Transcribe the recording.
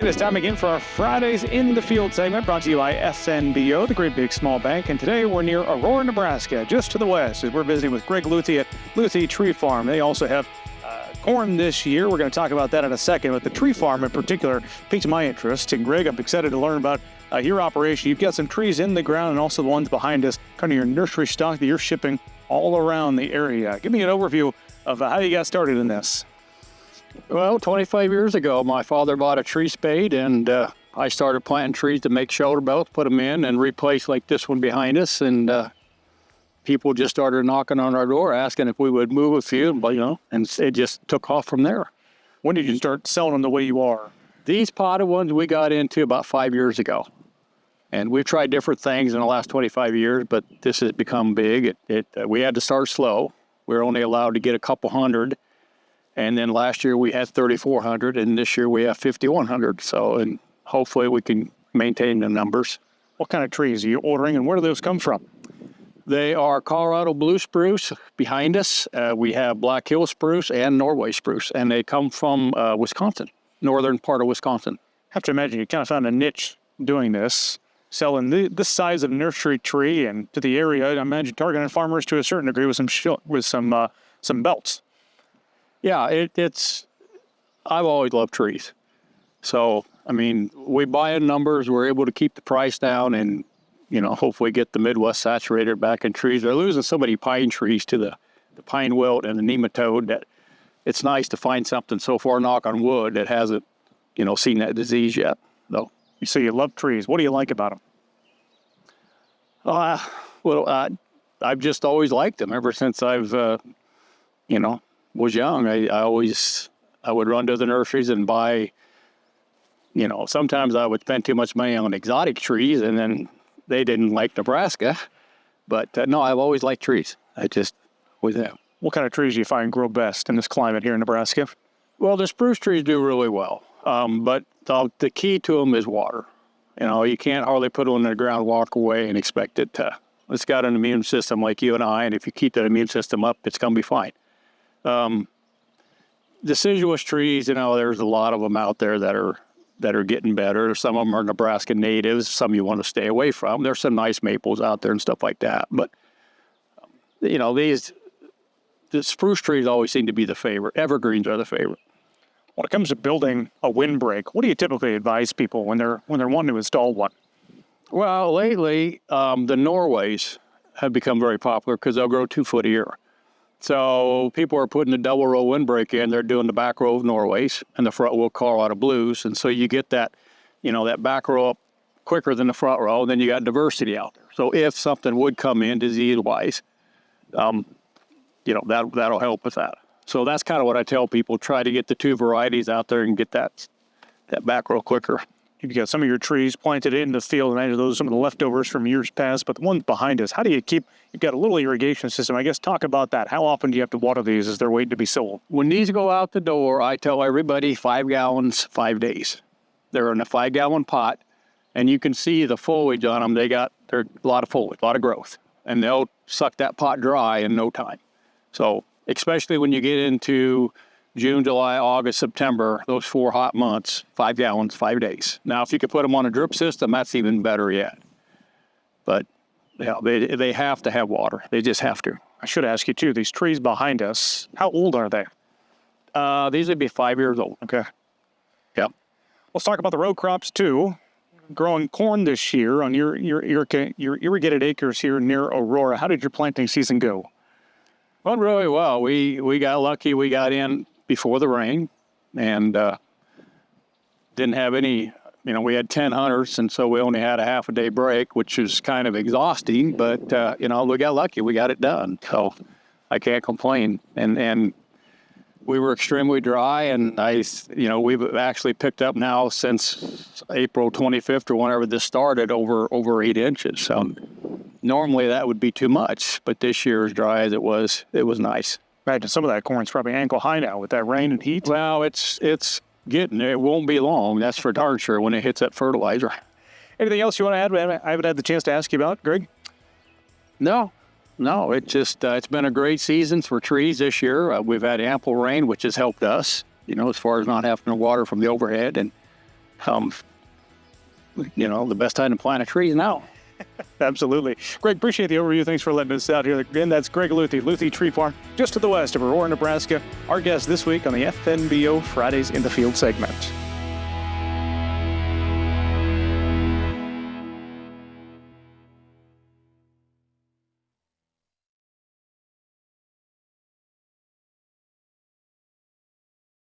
It is time again for our Fridays in the Field segment brought to you by SNBO, the Great Big Small Bank. And today we're near Aurora, Nebraska, just to the west, as we're visiting with Greg Luthy at Luthy Tree Farm. They also have corn this year. We're going to talk about that in a second, but the tree farm in particular piques my interest. And Greg, I'm excited to learn about your operation. You've got some trees in the ground and also the ones behind us, kind of your nursery stock that you're shipping all around the area. Give me an overview of how you got started in this. Well, 25 years ago, my father bought a tree spade, and I started planting trees to make shoulder belts, put them in, and replace like this one behind us. And people just started knocking on our door, asking if we would move a few, but and it just took off from there. When did you start selling them the way you are? These potted ones we got into about 5 years ago. And we've tried different things in the last 25 years, but this has become big. We had to start slow. We were only allowed to get a couple hundred. And then last year we had 3,400, and this year we have 5,100. So, and hopefully we can maintain the numbers. What kind of trees are you ordering, and where do those come from? They are Colorado blue spruce behind us. We have Black Hill spruce and Norway spruce, and they come from Wisconsin, northern part of Wisconsin. I have to imagine you kind of found a niche doing this, selling this size of nursery tree and to the area. I imagine targeting farmers to a certain degree with some belts. Yeah, I've always loved trees. So, I mean, we buy in numbers, we're able to keep the price down and, hopefully get the Midwest saturated back in trees. They're losing so many pine trees to the pine wilt and the nematode that it's nice to find something so far, knock on wood, that hasn't, seen that disease yet, though. So you love trees. What do you like about them? I've just always liked them ever since I've, was young. I would run to the nurseries and buy, sometimes I would spend too much money on exotic trees, and then they didn't like Nebraska. But no, I've always liked trees. I just always have. What kind of trees do you find grow best in this climate here in Nebraska? Well, the spruce trees do really well, but the key to them is water. You can't hardly put them in the ground, walk away, and expect it to. It's got an immune system like you and I, and if you keep that immune system up, it's going to be fine. Deciduous trees, there's a lot of them out there that are getting better. Some of them are Nebraska natives. Some you want to stay away from. There's some nice maples out there and stuff like that. But, the spruce trees always seem to be the favorite. Evergreens are the favorite. When it comes to building a windbreak, what do you typically advise people when they're wanting to install one? Well, lately, the Norways have become very popular because they'll grow 2 foot a year. So people are putting the double row windbreak in. They're doing the back row of Norways and the front row of Colorado blues. And so you get that, that back row up quicker than the front row. Then you got diversity out there. So if something would come in disease-wise, that'll help with that. So that's kind of what I tell people. Try to get the 2 varieties out there and get that back row quicker. You've got some of your trees planted in the field, and I know those are some of the leftovers from years past, but the ones behind us, how do you you've got a little irrigation system. I guess talk about that. How often do you have to water these as they're waiting to be sold? When these go out the door, I tell everybody 5 gallons, 5 days. They're in a 5-gallon pot, and you can see the foliage on them. They're a lot of foliage, a lot of growth, and they'll suck that pot dry in no time. So especially when you get into June, July, August, September, those 4 hot months, 5 gallons, 5 days. Now, if you could put them on a drip system, that's even better yet. But they have to have water. They just have to. I should ask you, too, these trees behind us, how old are they? These would be 5 years old. Okay. Yep. Let's talk about the row crops, too. Growing corn this year on your irrigated acres here near Aurora. How did your planting season go? Went really well. We got lucky. We got in before the rain and didn't have any, we had 10 hunters, and so we only had a half a day break, which is kind of exhausting, but, we got lucky. We got it done. So I can't complain. And we were extremely dry, and we've actually picked up now since April 25th or whenever this started over 8 inches. So normally that would be too much, but this year, as dry as it was nice. Imagine some of that corn's probably ankle high now with that rain and heat. Well, it's getting there. It won't be long, that's for darn sure, when it hits that fertilizer. Anything else you want to add I haven't had the chance to ask you about, Greg? No, it's been a great season for trees this year. We've had ample rain, which has helped us, as far as not having to water from the overhead. And The best time to plant a tree is now. Absolutely. Greg, appreciate the overview. Thanks for letting us out here. Again, that's Greg Luthy, Luthy Tree Farm, just to the west of Aurora, Nebraska. Our guest this week on the FNBO Fridays in the Field segment.